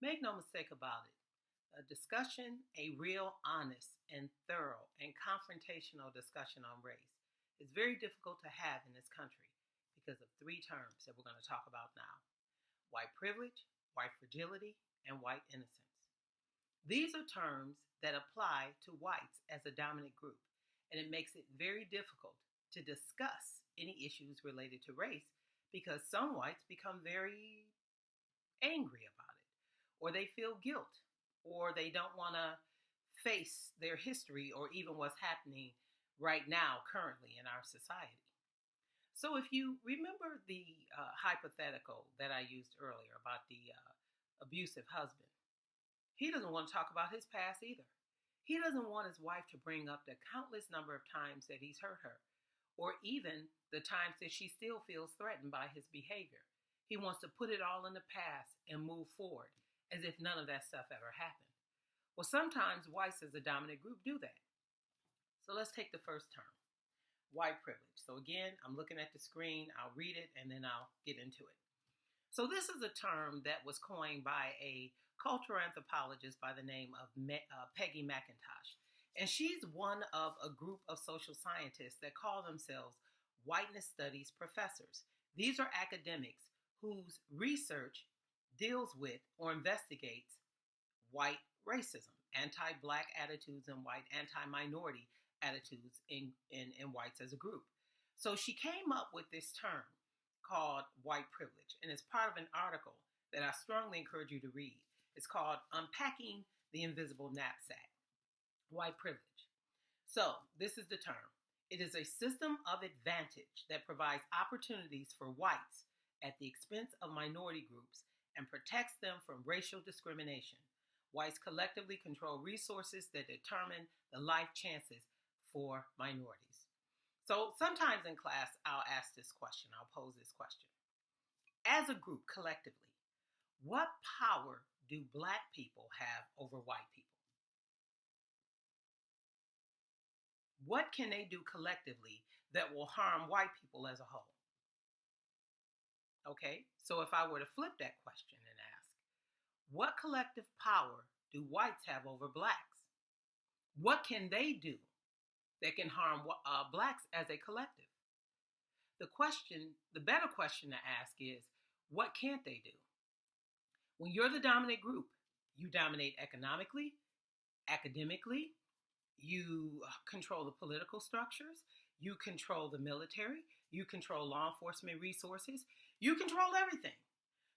Make no mistake about it. A discussion, a real, honest, and thorough and confrontational discussion on race, is very difficult to have in this country because of three terms that we're going to talk about now: white privilege, white fragility, and white innocence. These are terms that apply to whites as a dominant group, and it makes it very difficult to discuss any issues related to race because some whites become very angry about it, or they feel guilt, or they don't want to face their history or even what's happening right now, currently in our society. So, if you remember the hypothetical that I used earlier about the abusive husband, he doesn't want to talk about his past either. He doesn't want his wife to bring up the countless number of times that he's hurt her, or even the times that she still feels threatened by his behavior. He wants to put it all in the past and move forward as if none of that stuff ever happened. Well, sometimes whites as a dominant group do that. So let's take the first term: white privilege. So again, I'm looking at the screen, I'll read it, and then I'll get into it. So this is a term that was coined by a cultural anthropologist by the name of Peggy McIntosh. And she's one of a group of social scientists that call themselves whiteness studies professors. These are academics whose research deals with or investigates white racism, anti-black attitudes, and white anti-minority attitudes in whites as a group. So she came up with this term called white privilege, and it's part of an article that I strongly encourage you to read. It's called Unpacking the Invisible Knapsack: White Privilege. So this is the term. It is a system of advantage that provides opportunities for whites at the expense of minority groups and protects them from racial discrimination. Whites collectively control resources that determine the life chances for minorities. So sometimes in class, I'll ask this question, I'll pose this question. As a group, collectively, what power do black people have over white people? What can they do collectively that will harm white people as a whole? Okay, so if I were to flip that question and ask, what collective power do whites have over blacks? What can they do that can harm blacks as a collective? The better question to ask is, what can't they do? When you're the dominant group, you dominate economically, academically, you control the political structures, you control the military, you control law enforcement resources, you control everything.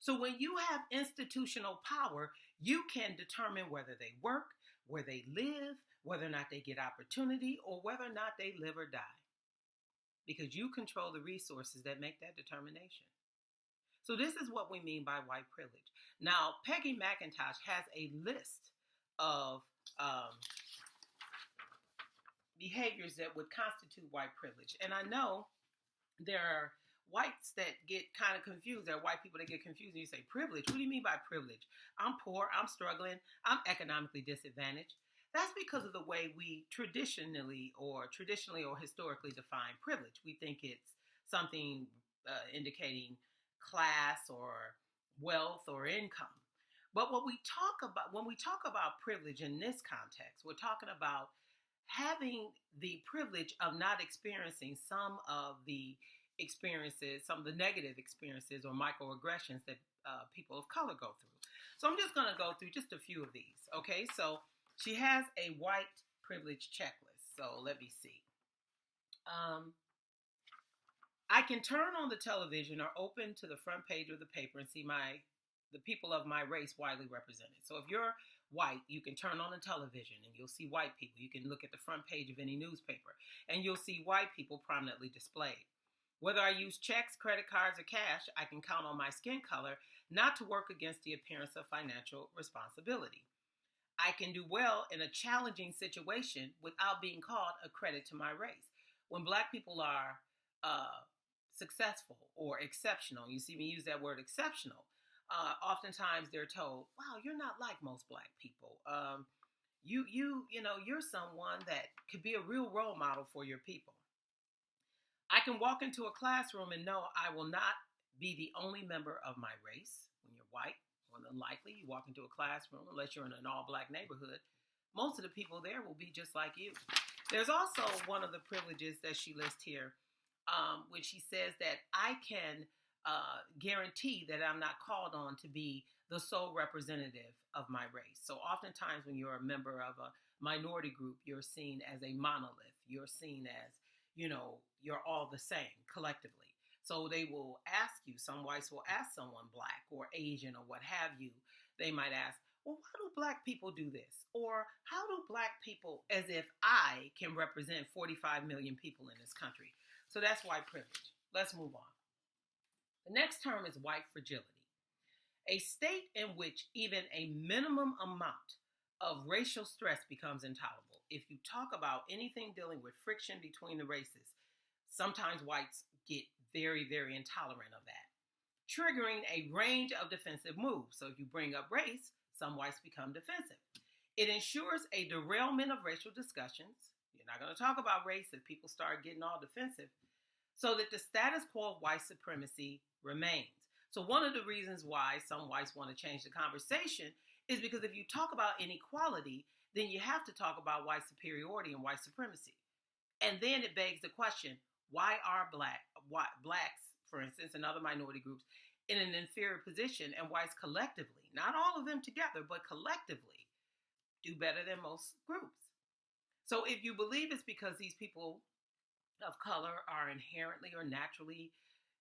So when you have institutional power, you can determine whether they work, where they live, whether or not they get opportunity, or whether or not they live or die. Because you control the resources that make that determination. So this is what we mean by white privilege. Now, Peggy McIntosh has a list of behaviors that would constitute white privilege. And I know there are whites that get kind of confused. There are white people that get confused and you say, privilege? What do you mean by privilege? I'm poor, I'm struggling, I'm economically disadvantaged. That's because of the way we traditionally or historically define privilege. We think it's something indicating class or wealth or income. But when we talk about privilege in this context, we're talking about having the privilege of not experiencing some of the negative experiences or microaggressions that people of color go through. So I'm just going to go through just a few of these. Okay, so she has a white privilege checklist. So let me see. I can turn on the television or open to the front page of the paper and see the people of my race widely represented. So if you're white, you can turn on the television and you'll see white people. You can look at the front page of any newspaper and you'll see white people prominently displayed. Whether I use checks, credit cards, or cash, I can count on my skin color not to work against the appearance of financial responsibility. I can do well in a challenging situation without being called a credit to my race. When black people are successful or exceptional, you see me use that word exceptional, oftentimes they're told, wow, you're not like most black people. You're someone that could be a real role model for your people. I can walk into a classroom and know I will not be the only member of my race when you're white, More than likely, you walk into a classroom, unless you're in an all-black neighborhood, most of the people there will be just like you. There's also one of the privileges that she lists here, when she says that I can guarantee that I'm not called on to be the sole representative of my race. So oftentimes when you're a member of a minority group, you're seen as a monolith. You're seen as, you're all the same collectively. So they will ask you, some whites will ask someone black or Asian or what have you, they might ask, well, why do black people do this? Or how do black people, as if I can represent 45 million people in this country. So that's white privilege. Let's move on. The next term is white fragility, a state in which even a minimum amount of racial stress becomes intolerable. If you talk about anything dealing with friction between the races, sometimes whites get very, very intolerant of that, triggering a range of defensive moves. So if you bring up race, some whites become defensive. It ensures a derailment of racial discussions. You're not going to talk about race if people start getting all defensive, so that the status quo of white supremacy remains. So one of the reasons why some whites want to change the conversation is because if you talk about inequality, then you have to talk about white superiority and white supremacy. And then it begs the question, why are blacks, for instance, and other minority groups in an inferior position, and whites collectively, not all of them together, but collectively, do better than most groups? So if you believe it's because these people of color are inherently or naturally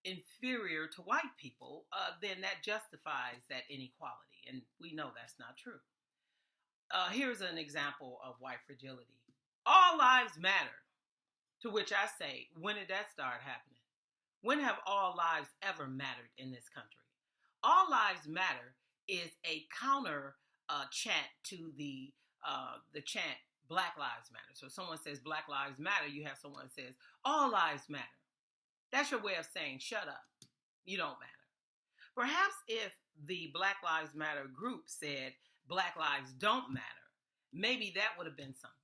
inferior to white people, then that justifies that inequality. And we know that's not true. Here's an example of white fragility. All lives matter. To which I say, when did that start happening? When have all lives ever mattered in this country? All lives matter is a counter chant to the chant Black Lives Matter. So if someone says Black Lives Matter, you have someone who says all lives matter. That's your way of saying shut up. You don't matter. Perhaps if the Black Lives Matter group said Black lives don't matter, maybe that would have been something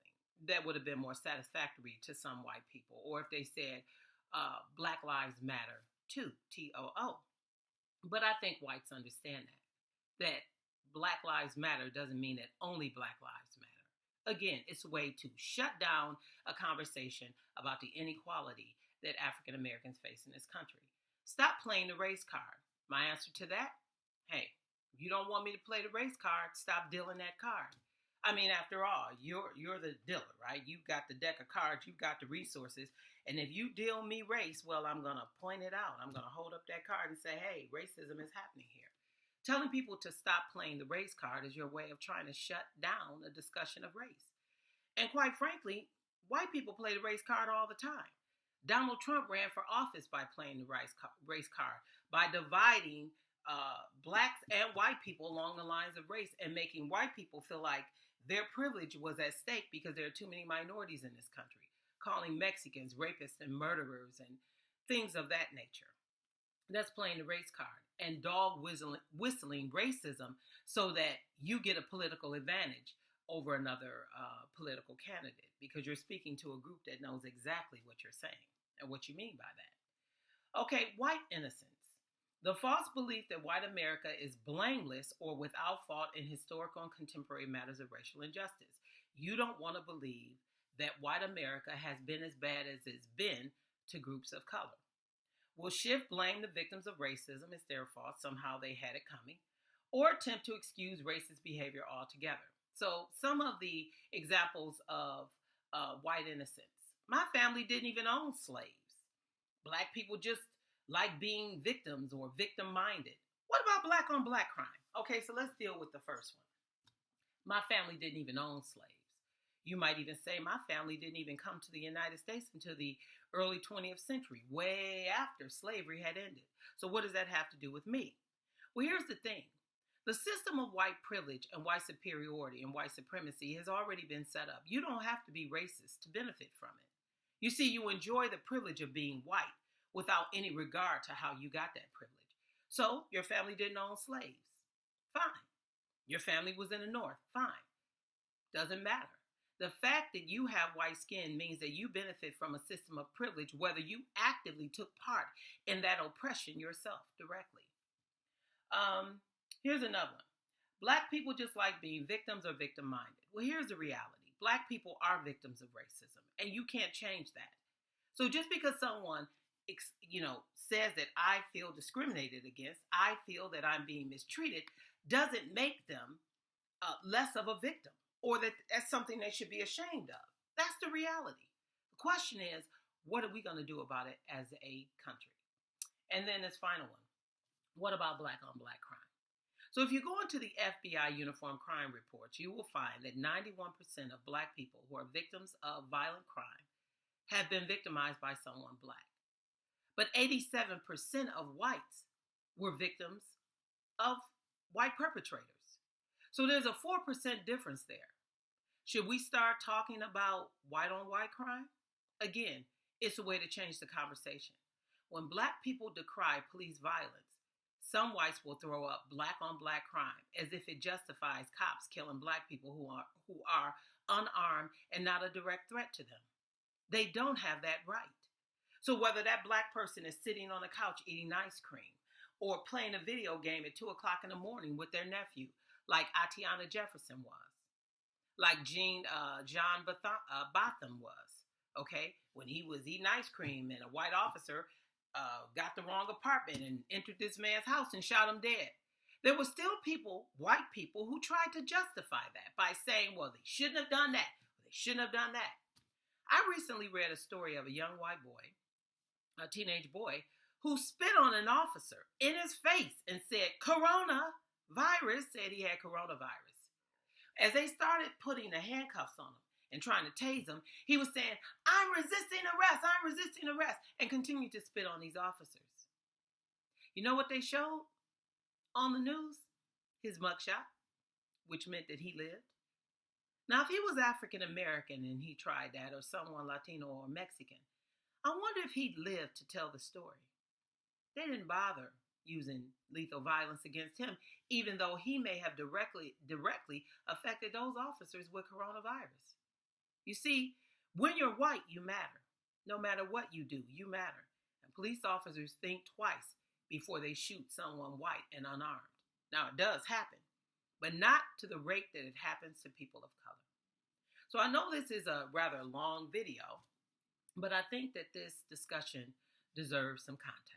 that would have been more satisfactory to some white people. Or if they said Black Lives Matter too, T-O-O. But I think whites understand that Black Lives Matter doesn't mean that only Black lives matter. Again, it's a way to shut down a conversation about the inequality that African Americans face in this country. Stop playing the race card. My answer to that? Hey, you don't want me to play the race card, stop dealing that card. I mean, after all, you're the dealer, right? You've got the deck of cards, you've got the resources, and if you deal me race, well, I'm going to point it out. I'm going to hold up that card and say, hey, racism is happening here. Telling people to stop playing the race card is your way of trying to shut down a discussion of race. And quite frankly, white people play the race card all the time. Donald Trump ran for office by playing the race card, by dividing blacks and white people along the lines of race and making white people feel like their privilege was at stake because there are too many minorities in this country, calling Mexicans rapists and murderers and things of that nature. That's playing the race card and dog whistling racism so that you get a political advantage over another political candidate because you're speaking to a group that knows exactly what you're saying and what you mean by that. Okay, white innocence. The false belief that white America is blameless or without fault in historical and contemporary matters of racial injustice. You don't want to believe that white America has been as bad as it's been to groups of color. Will shift blame the victims of racism as their fault, somehow they had it coming, or attempt to excuse racist behavior altogether. So some of the examples of white innocence. My family didn't even own slaves. Black people just like being victims or victim-minded. What about black on black crime? Okay, so let's deal with the first one. My family didn't even own slaves. You might even say my family didn't even come to the United States until the early 20th century, way after slavery had ended. So what does that have to do with me? Well, here's the thing. The system of white privilege and white superiority and white supremacy has already been set up. You don't have to be racist to benefit from it. You see, you enjoy the privilege of being white without any regard to how you got that privilege. So your family didn't own slaves. Fine. Your family was in the North. Fine. Doesn't matter. The fact that you have white skin means that you benefit from a system of privilege, whether you actively took part in that oppression yourself directly. Here's another one. Black people just like being victims or victim minded. Well, here's the reality. Black people are victims of racism, and you can't change that. So just because someone, says that I feel discriminated against, I feel that I'm being mistreated, doesn't make them less of a victim or that that's something they should be ashamed of. That's the reality. The question is, what are we going to do about it as a country? And then this final one. What about black on black crime? So if you go into the FBI Uniform Crime Reports, you will find that 91% of black people who are victims of violent crime have been victimized by someone black. But 87% of whites were victims of white perpetrators. So there's a 4% difference there. Should we start talking about white on white crime? Again, it's a way to change the conversation. When black people decry police violence, some whites will throw up black on black crime as if it justifies cops killing black people who are unarmed and not a direct threat to them. They don't have that right. So whether that black person is sitting on a couch eating ice cream or playing a video game at 2 o'clock in the morning with their nephew, like Atiana Jefferson was, like John Botham was, okay, when he was eating ice cream and a white officer got the wrong apartment and entered this man's house and shot him dead. There were still white people, who tried to justify that by saying, well, they shouldn't have done that. They shouldn't have done that. I recently read a story of a young white boy, a teenage boy, who spit on an officer in his face and said, coronavirus, said he had coronavirus. As they started putting the handcuffs on him and trying to tase him, he was saying, I'm resisting arrest, and continued to spit on these officers. You know what they showed on the news? His mugshot, which meant that he lived. Now, if he was African American and he tried that, or someone Latino or Mexican, I wonder if he'd live to tell the story. They didn't bother using lethal violence against him, even though he may have directly affected those officers with coronavirus. You see, when you're white, you matter. No matter what you do, you matter. And police officers think twice before they shoot someone white and unarmed. Now, it does happen, but not to the rate that it happens to people of color. So I know this is a rather long video, but I think that this discussion deserves some context.